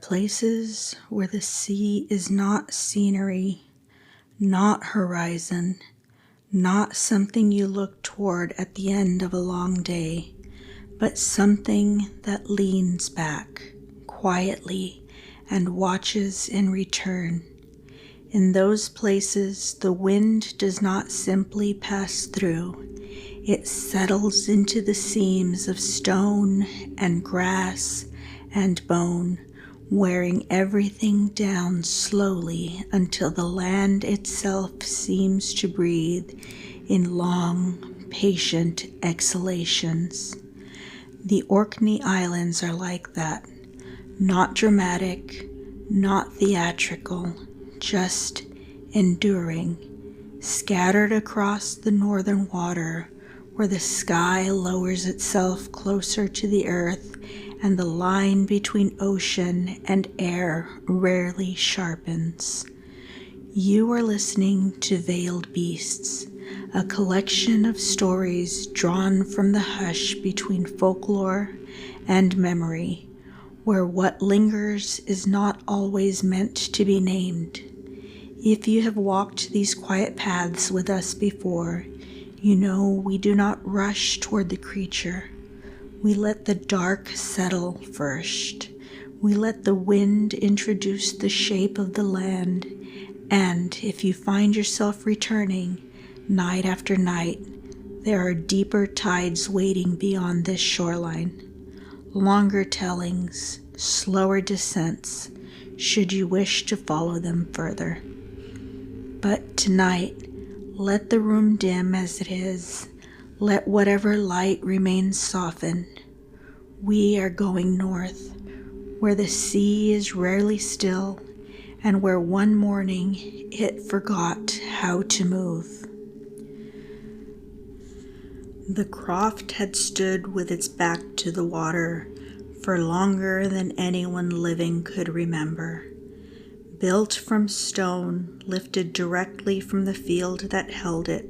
places where the sea is not scenery, not horizon, not something you look toward at the end of a long day, but something that leans back quietly and watches in return. In those places, the wind does not simply pass through. It settles into the seams of stone and grass and bone, wearing everything down slowly until the land itself seems to breathe in long, patient exhalations. The Orkney Islands are like that, not dramatic, not theatrical, just enduring, scattered across the northern water where the sky lowers itself closer to the earth and the line between ocean and air rarely sharpens. You are listening to Veiled Beasts, a collection of stories drawn from the hush between folklore and memory, where what lingers is not always meant to be named. If you have walked these quiet paths with us before, you know we do not rush toward the creature. We let the dark settle first. We let the wind introduce the shape of the land, and if you find yourself returning night after night, there are deeper tides waiting beyond this shoreline. Longer tellings, slower descents, should you wish to follow them further. But tonight, let the room dim as it is. Let whatever light remains softened. We are going north, where the sea is rarely still, and where one morning it forgot how to move. The croft had stood with its back to the water for longer than anyone living could remember. Built from stone, lifted directly from the field that held it,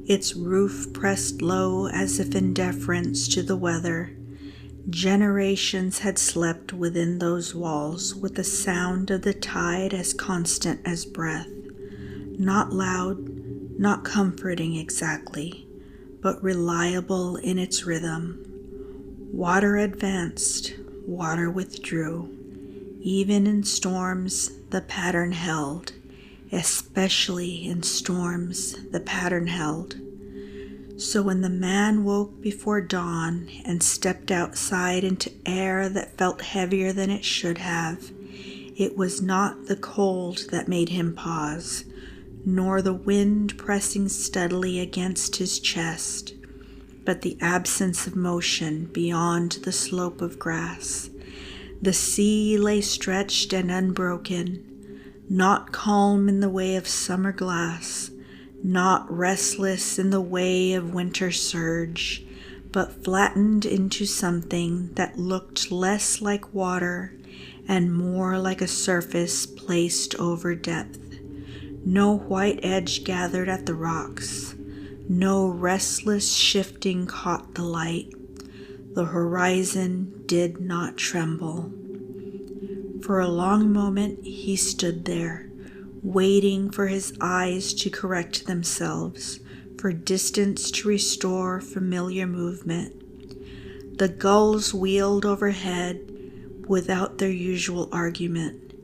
its roof pressed low as if in deference to the weather. Generations had slept within those walls with the sound of the tide as constant as breath. Not loud, not comforting exactly, but reliable in its rhythm. Water advanced, water withdrew. Even in storms, the pattern held. Especially in storms, the pattern held. So when the man woke before dawn and stepped outside into air that felt heavier than it should have, it was not the cold that made him pause, nor the wind pressing steadily against his chest, but the absence of motion beyond the slope of grass. The sea lay stretched and unbroken, not calm in the way of summer glass, not restless in the way of winter surge, but flattened into something that looked less like water and more like a surface placed over depth. No white edge gathered at the rocks. No restless shifting caught the light. The horizon did not tremble. For a long moment he stood there, waiting for his eyes to correct themselves, for distance to restore familiar movement. The gulls wheeled overhead without their usual argument.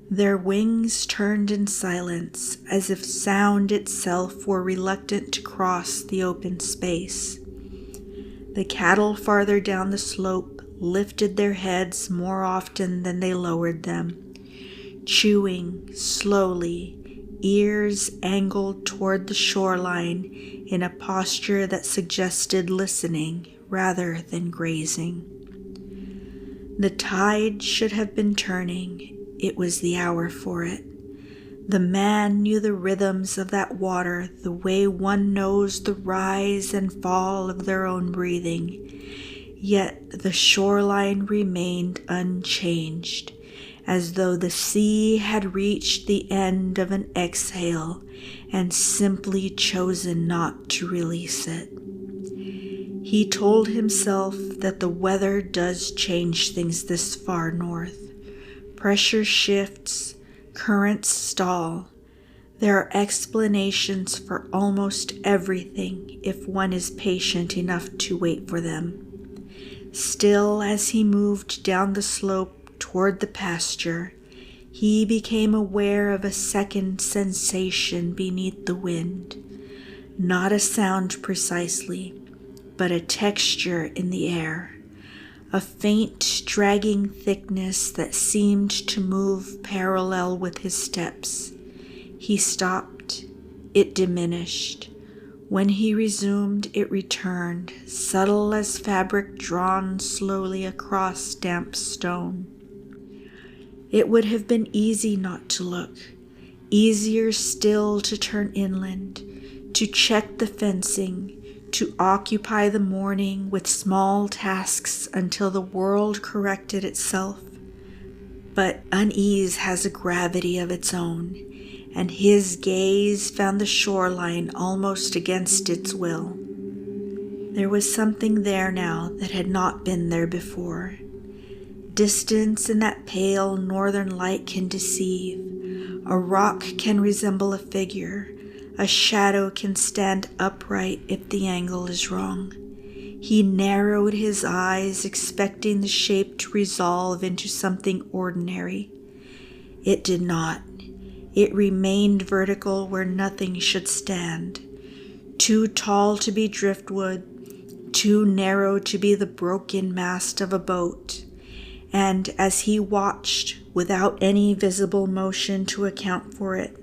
Their wings turned in silence, as if sound itself were reluctant to cross the open space. The cattle farther down the slope lifted their heads more often than they lowered them, chewing slowly, ears angled toward the shoreline in a posture that suggested listening rather than grazing. The tide should have been turning. It was the hour for it. The man knew the rhythms of that water the way one knows the rise and fall of their own breathing. Yet the shoreline remained unchanged, as though the sea had reached the end of an exhale and simply chosen not to release it. He told himself that the weather does change things this far north. Pressure shifts, currents stall. There are explanations for almost everything if one is patient enough to wait for them. Still, as he moved down the slope toward the pasture, he became aware of a second sensation beneath the wind. Not a sound precisely, but a texture in the air. A faint, dragging thickness that seemed to move parallel with his steps. He stopped. It diminished. When he resumed, it returned, subtle as fabric drawn slowly across damp stone. It would have been easy not to look, easier still to turn inland, to check the fencing, to occupy the morning with small tasks until the world corrected itself. But unease has a gravity of its own, and his gaze found the shoreline almost against its will. There was something there now that had not been there before. Distance in that pale northern light can deceive. A rock can resemble a figure. A shadow can stand upright if the angle is wrong. He narrowed his eyes, expecting the shape to resolve into something ordinary. It did not. It remained vertical where nothing should stand. Too tall to be driftwood, too narrow to be the broken mast of a boat. And as he watched, without any visible motion to account for it,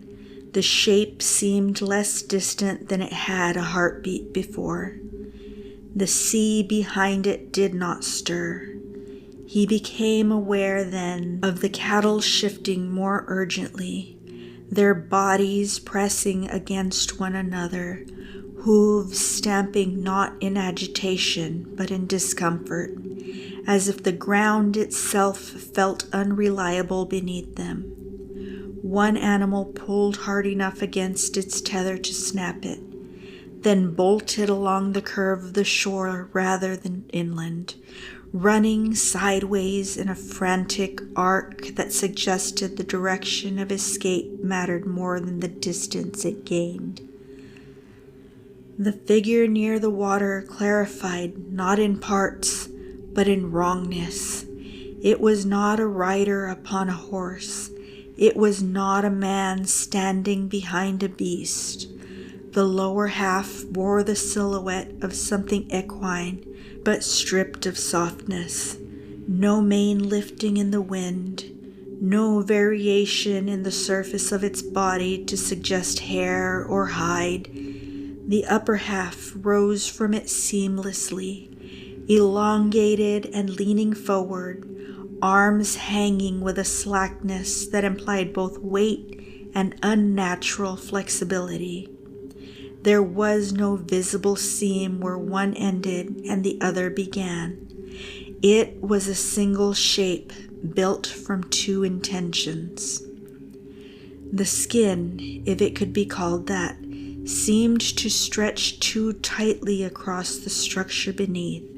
the shape seemed less distant than it had a heartbeat before. The sea behind it did not stir. He became aware then of the cattle shifting more urgently, their bodies pressing against one another, hooves stamping not in agitation but in discomfort, as if the ground itself felt unreliable beneath them. One animal pulled hard enough against its tether to snap it, then bolted along the curve of the shore rather than inland, running sideways in a frantic arc that suggested the direction of escape mattered more than the distance it gained. The figure near the water clarified not in parts, but in wrongness. It was not a rider upon a horse. It was not a man standing behind a beast. The lower half bore the silhouette of something equine, but stripped of softness. No mane lifting in the wind, no variation in the surface of its body to suggest hair or hide. The upper half rose from it seamlessly, elongated and leaning forward, arms hanging with a slackness that implied both weight and unnatural flexibility. There was no visible seam where one ended and the other began. It was a single shape built from two intentions. The skin, if it could be called that, seemed to stretch too tightly across the structure beneath,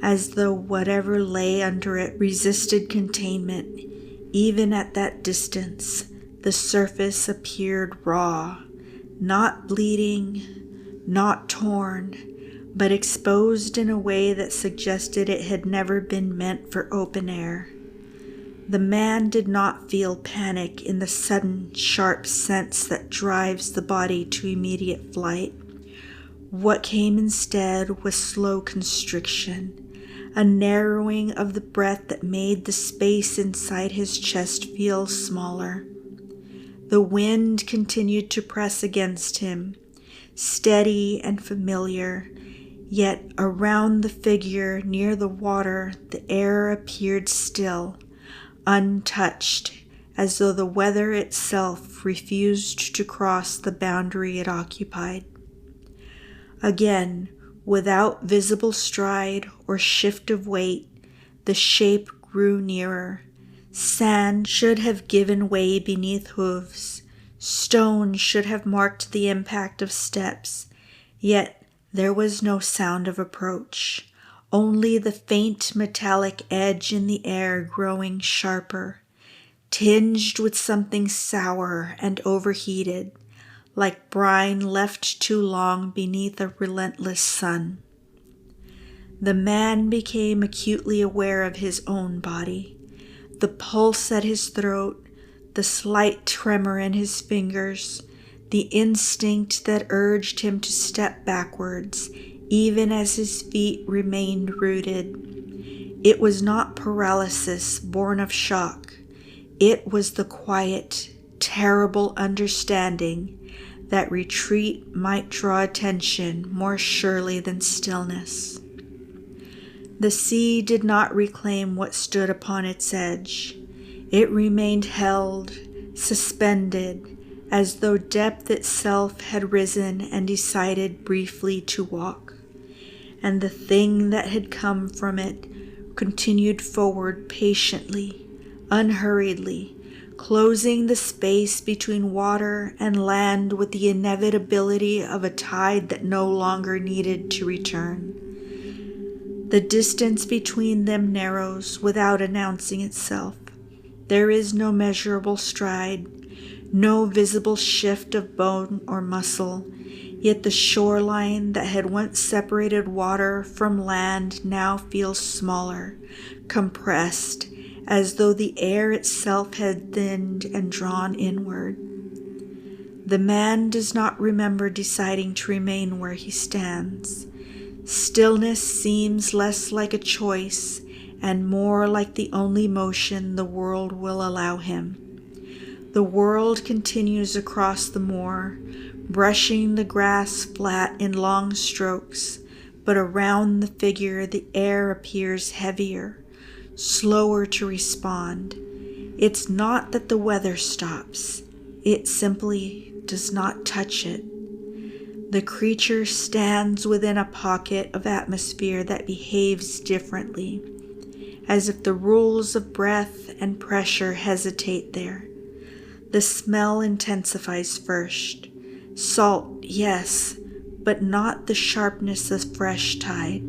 as though whatever lay under it resisted containment. Even at that distance, the surface appeared raw, not bleeding, not torn, but exposed in a way that suggested it had never been meant for open air. The man did not feel panic in the sudden, sharp sense that drives the body to immediate flight. What came instead was slow constriction, a narrowing of the breath that made the space inside his chest feel smaller. The wind continued to press against him, steady and familiar, yet around the figure near the water the air appeared still, untouched, as though the weather itself refused to cross the boundary it occupied. Again, without visible stride or shift of weight, the shape grew nearer. Sand should have given way beneath hooves. Stone should have marked the impact of steps. Yet there was no sound of approach, only the faint metallic edge in the air growing sharper. tinged with something sour and overheated, like brine left too long beneath a relentless sun. The man became acutely aware of his own body, the pulse at his throat, the slight tremor in his fingers, the instinct that urged him to step backwards, even as his feet remained rooted. It was not paralysis born of shock. It was the quiet, terrible understanding that retreat might draw attention more surely than stillness. The sea did not reclaim what stood upon its edge. It remained held, suspended, as though depth itself had risen and decided briefly to walk. And the thing that had come from it continued forward patiently, unhurriedly, closing the space between water and land with the inevitability of a tide that no longer needed to return. The distance between them narrows without announcing itself. There is no measurable stride, no visible shift of bone or muscle, yet the shoreline that had once separated water from land now feels smaller, compressed, as though the air itself had thinned and drawn inward. The man does not remember deciding to remain where he stands. Stillness seems less like a choice and more like the only motion the world will allow him. The world continues across the moor, brushing the grass flat in long strokes, but around the figure the air appears heavier, slower to respond. It's not that the weather stops, it simply does not touch it. The creature stands within a pocket of atmosphere that behaves differently, as if the rules of breath and pressure hesitate there. The smell intensifies first. Salt, yes, but not the sharpness of fresh tide.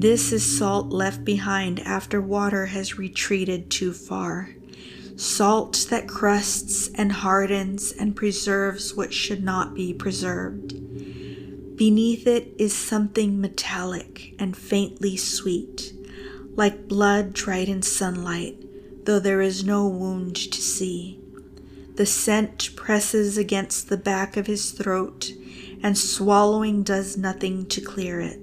This is salt left behind after water has retreated too far. Salt that crusts and hardens and preserves what should not be preserved. Beneath it is something metallic and faintly sweet, like blood dried in sunlight, though there is no wound to see. The scent presses against the back of his throat, and swallowing does nothing to clear it.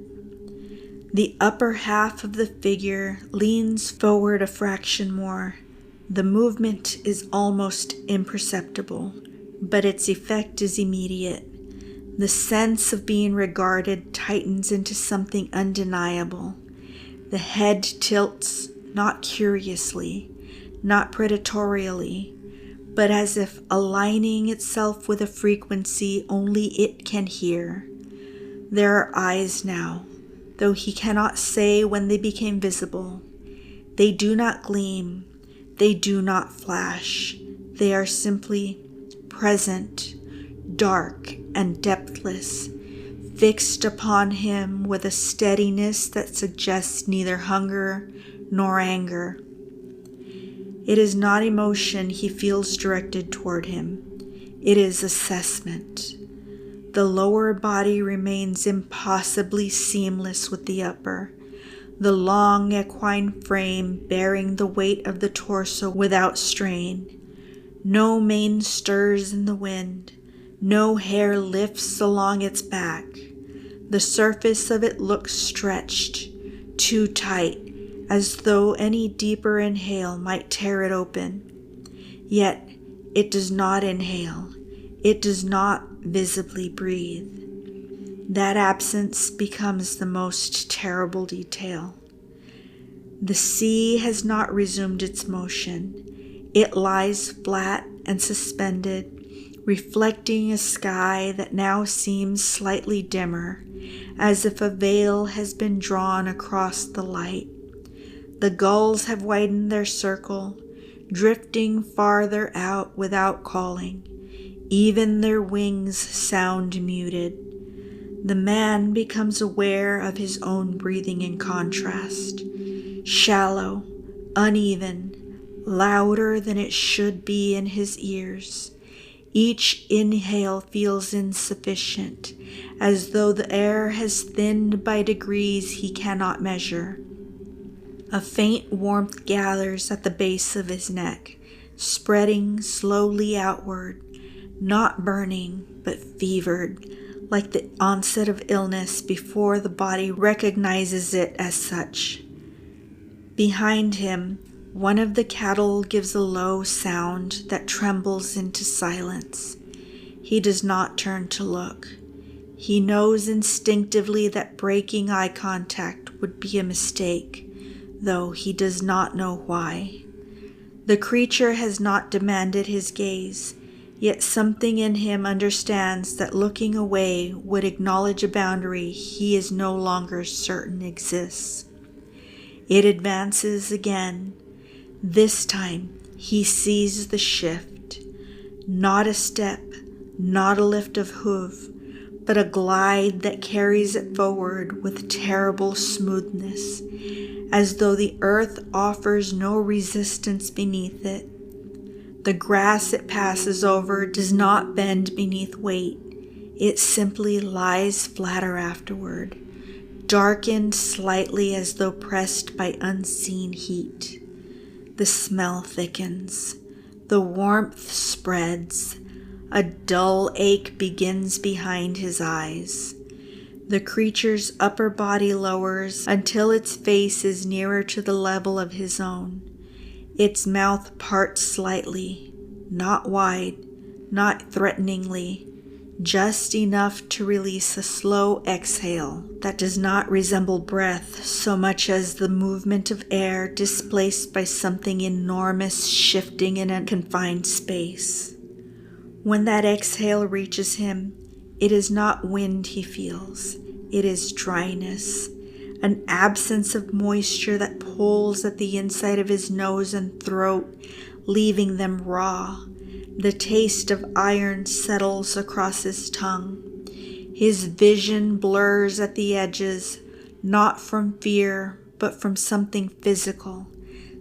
The upper half of the figure leans forward a fraction more. The movement is almost imperceptible, but its effect is immediate. The sense of being regarded tightens into something undeniable. The head tilts, not curiously, not predatorially, but as if aligning itself with a frequency only it can hear. There are eyes now, though he cannot say when they became visible. They do not gleam, they do not flash. They are simply present, dark and depthless, fixed upon him with a steadiness that suggests neither hunger nor anger. It is not emotion he feels directed toward him. It is assessment. The lower body remains impossibly seamless with the upper, the long equine frame bearing the weight of the torso without strain. No mane stirs in the wind. No hair lifts along its back. The surface of it looks stretched, too tight, as though any deeper inhale might tear it open. Yet it does not inhale. It does not visibly breathe. That absence becomes the most terrible detail. The sea has not resumed its motion. It lies flat and suspended, reflecting a sky that now seems slightly dimmer, as if a veil has been drawn across the light. The gulls have widened their circle, drifting farther out without calling. Even their wings sound muted. The man becomes aware of his own breathing in contrast, shallow, uneven, louder than it should be in his ears. Each inhale feels insufficient, as though the air has thinned by degrees he cannot measure. A faint warmth gathers at the base of his neck, spreading slowly outward, not burning, but fevered, like the onset of illness before the body recognizes it as such. Behind him, one of the cattle gives a low sound that trembles into silence. He does not turn to look. He knows instinctively that breaking eye contact would be a mistake, though he does not know why. The creature has not demanded his gaze, yet something in him understands that looking away would acknowledge a boundary he is no longer certain exists. It advances again. This time he sees the shift. Not a step, not a lift of hoof, but a glide that carries it forward with terrible smoothness, as though the earth offers no resistance beneath it. The grass it passes over does not bend beneath weight. It simply lies flatter afterward, darkened slightly as though pressed by unseen heat. The smell thickens. The warmth spreads. A dull ache begins behind his eyes. The creature's upper body lowers until its face is nearer to the level of his own. Its mouth parts slightly, not wide, not threateningly, just enough to release a slow exhale that does not resemble breath so much as the movement of air displaced by something enormous shifting in a confined space. When that exhale reaches him, it is not wind he feels, it is dryness, an absence of moisture that pulls at the inside of his nose and throat, leaving them raw. The taste of iron settles across his tongue. His vision blurs at the edges, not from fear, but from something physical,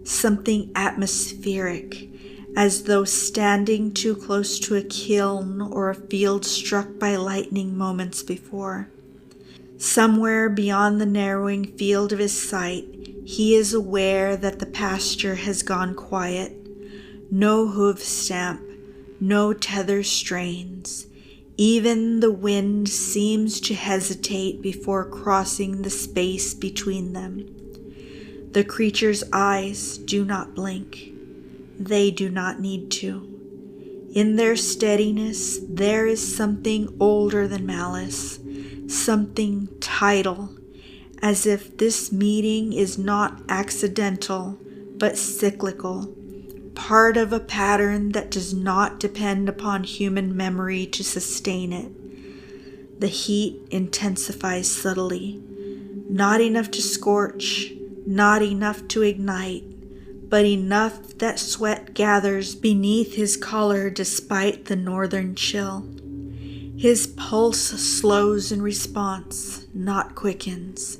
something atmospheric, as though standing too close to a kiln or a field struck by lightning moments before. Somewhere beyond the narrowing field of his sight, he is aware that the pasture has gone quiet. No hoof stamp, no tether strains. Even the wind seems to hesitate before crossing the space between them. The creature's eyes do not blink. They do not need to. In their steadiness, there is something older than malice, something tidal, as if this meeting is not accidental, but cyclical, part of a pattern that does not depend upon human memory to sustain it. The heat intensifies subtly, not enough to scorch, not enough to ignite, but enough that sweat gathers beneath his collar despite the northern chill. His pulse slows in response, not quickens,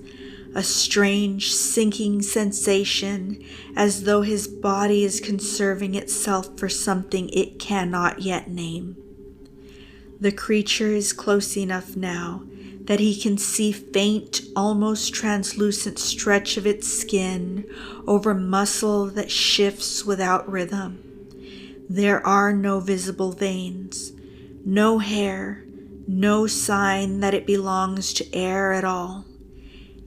a strange sinking sensation as though his body is conserving itself for something it cannot yet name. The creature is close enough now that he can see faint, almost translucent stretch of its skin over muscle that shifts without rhythm. There are no visible veins, no hair, no sign that it belongs to air at all.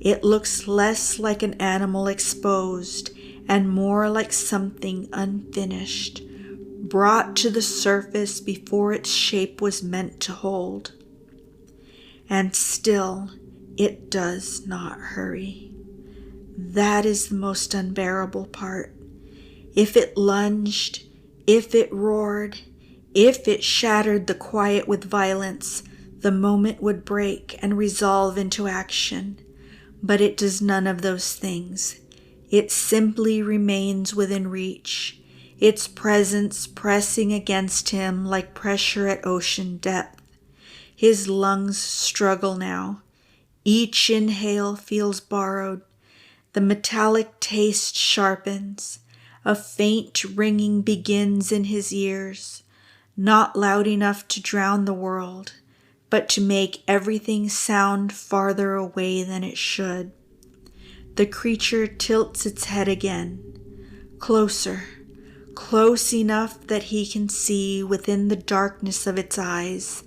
It looks less like an animal exposed and more like something unfinished, brought to the surface before its shape was meant to hold. And still, it does not hurry. That is the most unbearable part. If it lunged, if it roared, if it shattered the quiet with violence, the moment would break and resolve into action. But it does none of those things. It simply remains within reach, its presence pressing against him like pressure at ocean depth. His lungs struggle now. Each inhale feels borrowed. The metallic taste sharpens. A faint ringing begins in his ears, not loud enough to drown the world, but to make everything sound farther away than it should. The creature tilts its head again, closer, close enough that he can see within the darkness of its eyes,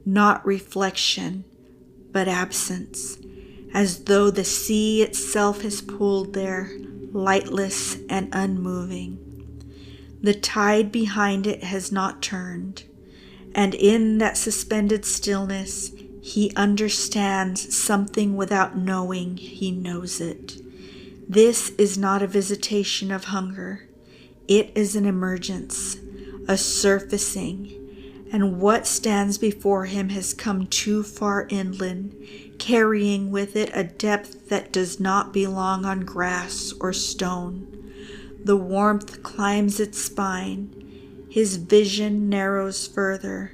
not reflection, but absence, as though the sea itself has pulled there, lightless and unmoving. The tide behind it has not turned, and in that suspended stillness, he understands something without knowing he knows it. This is not a visitation of hunger. It is an emergence, a surfacing, and what stands before him has come too far inland, carrying with it a depth that does not belong on grass or stone. The warmth climbs its spine. His vision narrows further,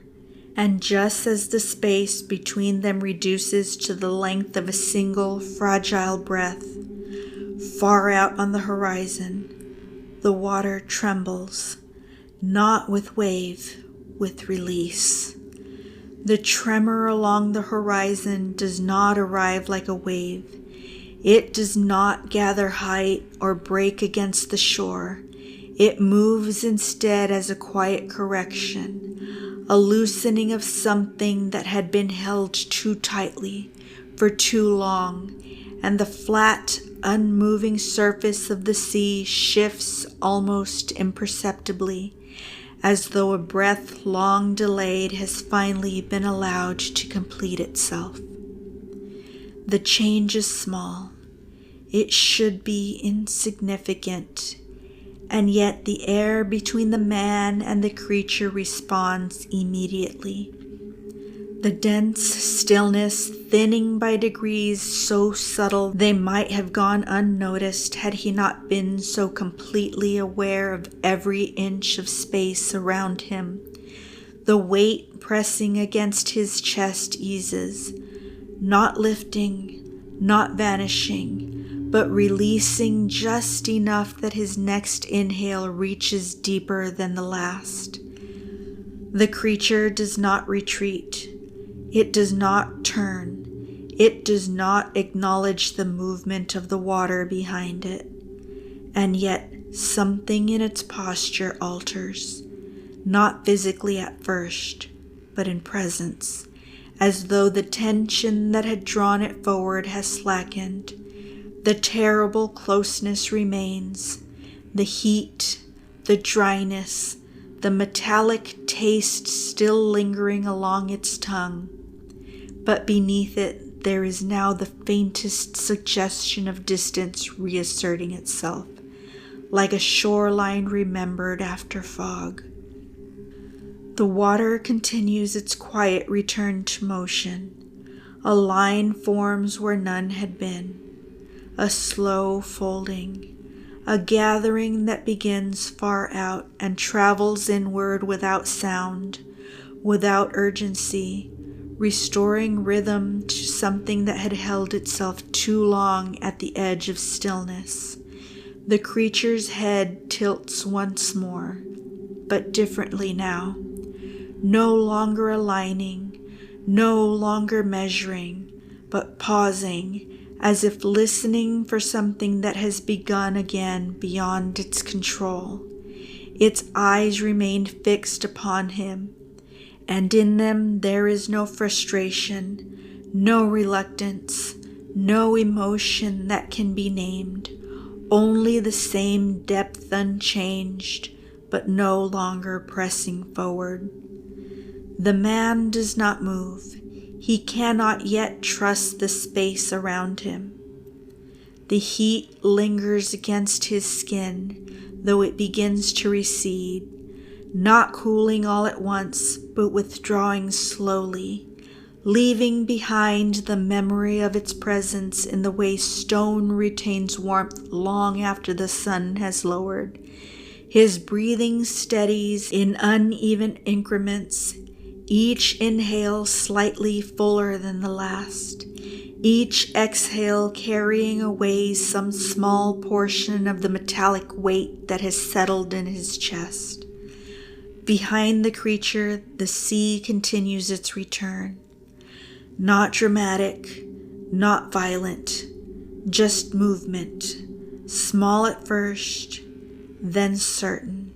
and just as the space between them reduces to the length of a single fragile breath, far out on the horizon, the water trembles, not with wave, with release. The tremor along the horizon does not arrive like a wave. It does not gather height or break against the shore. It moves instead as a quiet correction, a loosening of something that had been held too tightly for too long, and the flat, unmoving surface of the sea shifts almost imperceptibly, as though a breath long delayed has finally been allowed to complete itself. The change is small. It should be insignificant, and yet the air between the man and the creature responds immediately. The dense stillness thinning by degrees so subtle they might have gone unnoticed had he not been so completely aware of every inch of space around him. The weight pressing against his chest eases, not lifting, not vanishing, but releasing just enough that his next inhale reaches deeper than the last. The creature does not retreat. It does not turn. It does not acknowledge the movement of the water behind it. And yet something in its posture alters, not physically at first, but in presence, as though the tension that had drawn it forward has slackened. The terrible closeness remains, the heat, the dryness, the metallic taste still lingering along its tongue. But beneath it there is now the faintest suggestion of distance reasserting itself, like a shoreline remembered after fog. The water continues its quiet return to motion. A line forms where none had been, a slow folding, a gathering that begins far out and travels inward without sound, without urgency, restoring rhythm to something that had held itself too long at the edge of stillness. The creature's head tilts once more, but differently now. No longer aligning, no longer measuring, but pausing, as if listening for something that has begun again beyond its control. Its eyes remain fixed upon him, and in them there is no frustration, no reluctance, no emotion that can be named, only the same depth unchanged, but no longer pressing forward. The man does not move. He cannot yet trust the space around him. The heat lingers against his skin, though it begins to recede, not cooling all at once, but withdrawing slowly, leaving behind the memory of its presence in the way stone retains warmth long after the sun has lowered. His breathing steadies in uneven increments, each inhale slightly fuller than the last. each exhale carrying away some small portion of the metallic weight that has settled in his chest. Behind the creature, the sea continues its return. Not dramatic, not violent, just movement, small at first, then certain.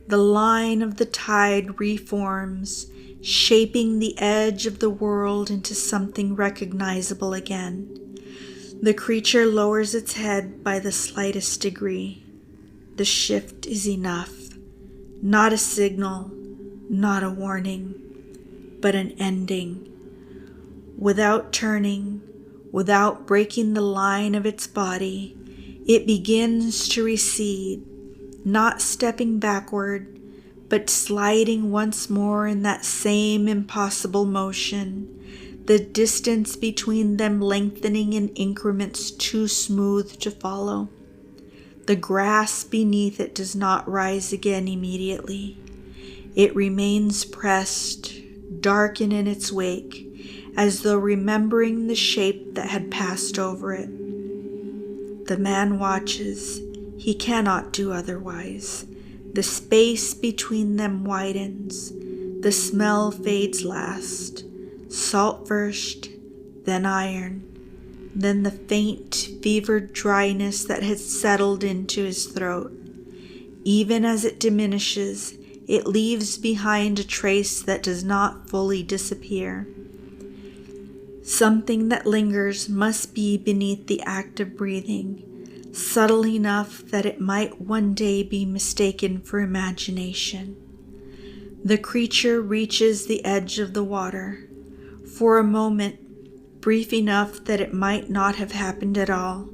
The line of the tide reforms, shaping the edge of the world into something recognizable again. The creature lowers its head by the slightest degree. The shift is enough, not a signal, not a warning, but an ending. Without turning, without breaking the line of its body, it begins to recede, not stepping backward, but sliding once more in that same impossible motion, the distance between them lengthening in increments too smooth to follow. The grass beneath it does not rise again immediately. It remains pressed, darkened in its wake, as though remembering the shape that had passed over it. The man watches. He cannot do otherwise. The space between them widens. The smell fades last. Salt first, then iron, then the faint, fevered dryness that had settled into his throat. Even as it diminishes, it leaves behind a trace that does not fully disappear. Something that lingers must be beneath the act of breathing, subtle enough that it might one day be mistaken for imagination. The creature reaches the edge of the water. For a moment, brief enough that it might not have happened at all,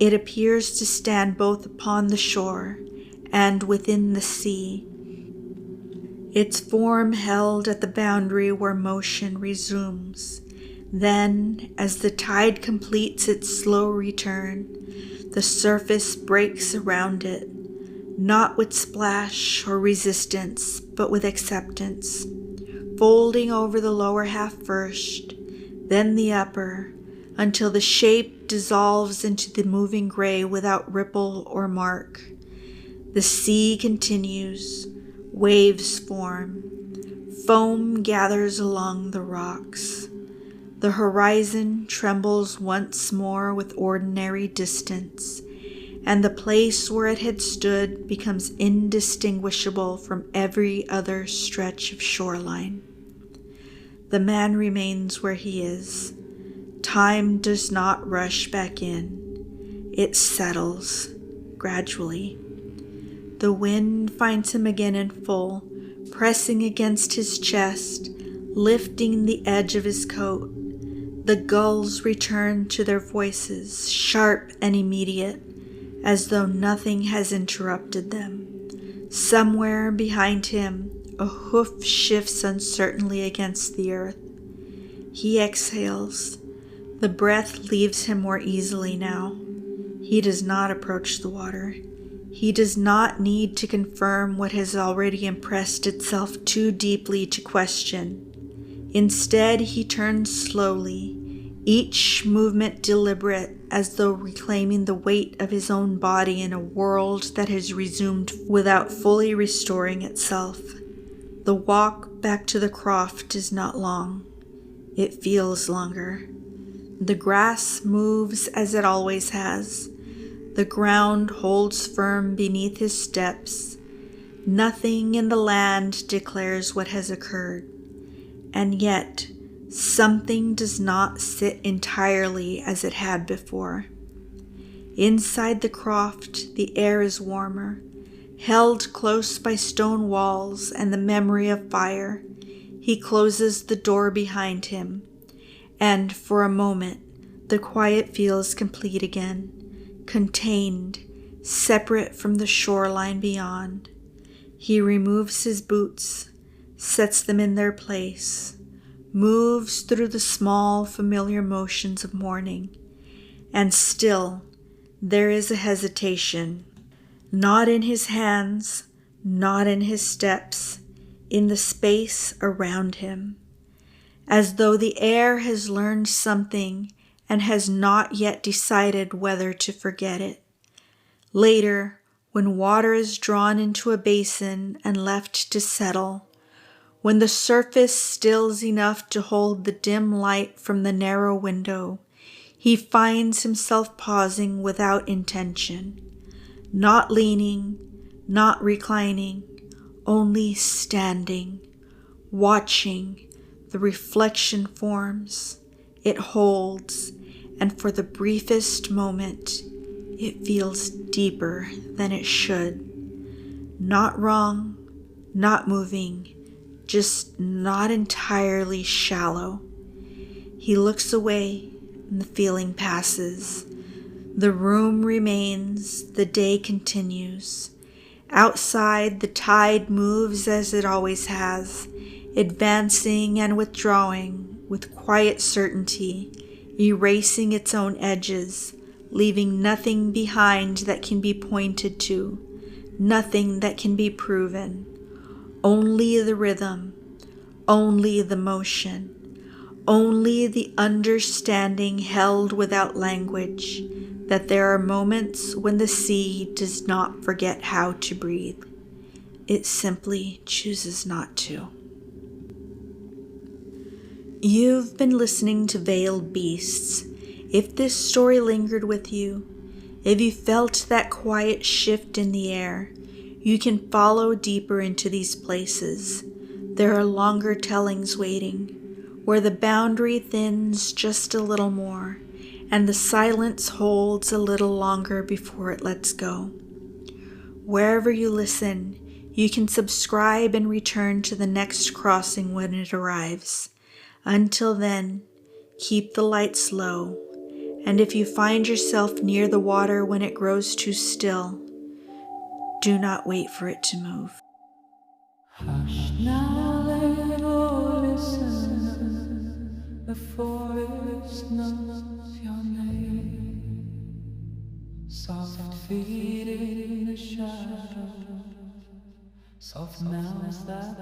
it appears to stand both upon the shore and within the sea, its form held at the boundary where motion resumes. Then, as the tide completes its slow return, the surface breaks around it, not with splash or resistance, but with acceptance, folding over the lower half first, then the upper, until the shape dissolves into the moving gray without ripple or mark. The sea continues, waves form, foam gathers along the rocks. The horizon trembles once more with ordinary distance, and the place where it had stood becomes indistinguishable from every other stretch of shoreline. The man remains where he is. Time does not rush back in. It settles, gradually. The wind finds him again in full, pressing against his chest, lifting the edge of his coat. The gulls return to their voices, sharp and immediate, as though nothing has interrupted them. Somewhere behind him, a hoof shifts uncertainly against the earth. He exhales. The breath leaves him more easily now. He does not approach the water. He does not need to confirm what has already impressed itself too deeply to question. Instead, he turns slowly, each movement deliberate, as though reclaiming the weight of his own body in a world that has resumed without fully restoring itself. The walk back to the croft is not long. It feels longer. The grass moves as it always has. The ground holds firm beneath his steps. Nothing in the land declares what has occurred. And yet, something does not sit entirely as it had before. Inside the croft, the air is warmer, held close by stone walls and the memory of fire. He closes the door behind him, and for a moment, the quiet feels complete again, contained, separate from the shoreline beyond. He removes his boots, sets them in their place, moves through the small familiar motions of mourning, and still there is a hesitation, not in his hands, not in his steps, in the space around him, as though the air has learned something and has not yet decided whether to forget it. Later, when water is drawn into a basin and left to settle, when the surface stills enough to hold the dim light from the narrow window, he finds himself pausing without intention, not leaning, not reclining, only standing, watching the reflection forms it holds, and for the briefest moment, it feels deeper than it should. Not wrong, not moving, just not entirely shallow. He looks away, and the feeling passes. The room remains, the day continues. Outside, the tide moves as it always has, advancing and withdrawing with quiet certainty, erasing its own edges, leaving nothing behind that can be pointed to, nothing that can be proven. Only the rhythm, only the motion, only the understanding held without language that there are moments when the sea does not forget how to breathe. It simply chooses not to. You've been listening to Veiled Beasts. If this story lingered with you, if you felt that quiet shift in the air, you can follow deeper into these places. There are longer tellings waiting, where the boundary thins just a little more, and the silence holds a little longer before it lets go. Wherever you listen, you can subscribe and return to the next crossing when it arrives. Until then, keep the lights low, and if you find yourself near the water when it grows too still, do not wait for it to move. Hush now, let all listen. The forest knows your name. Soft feet in the shadow. Soft mouths that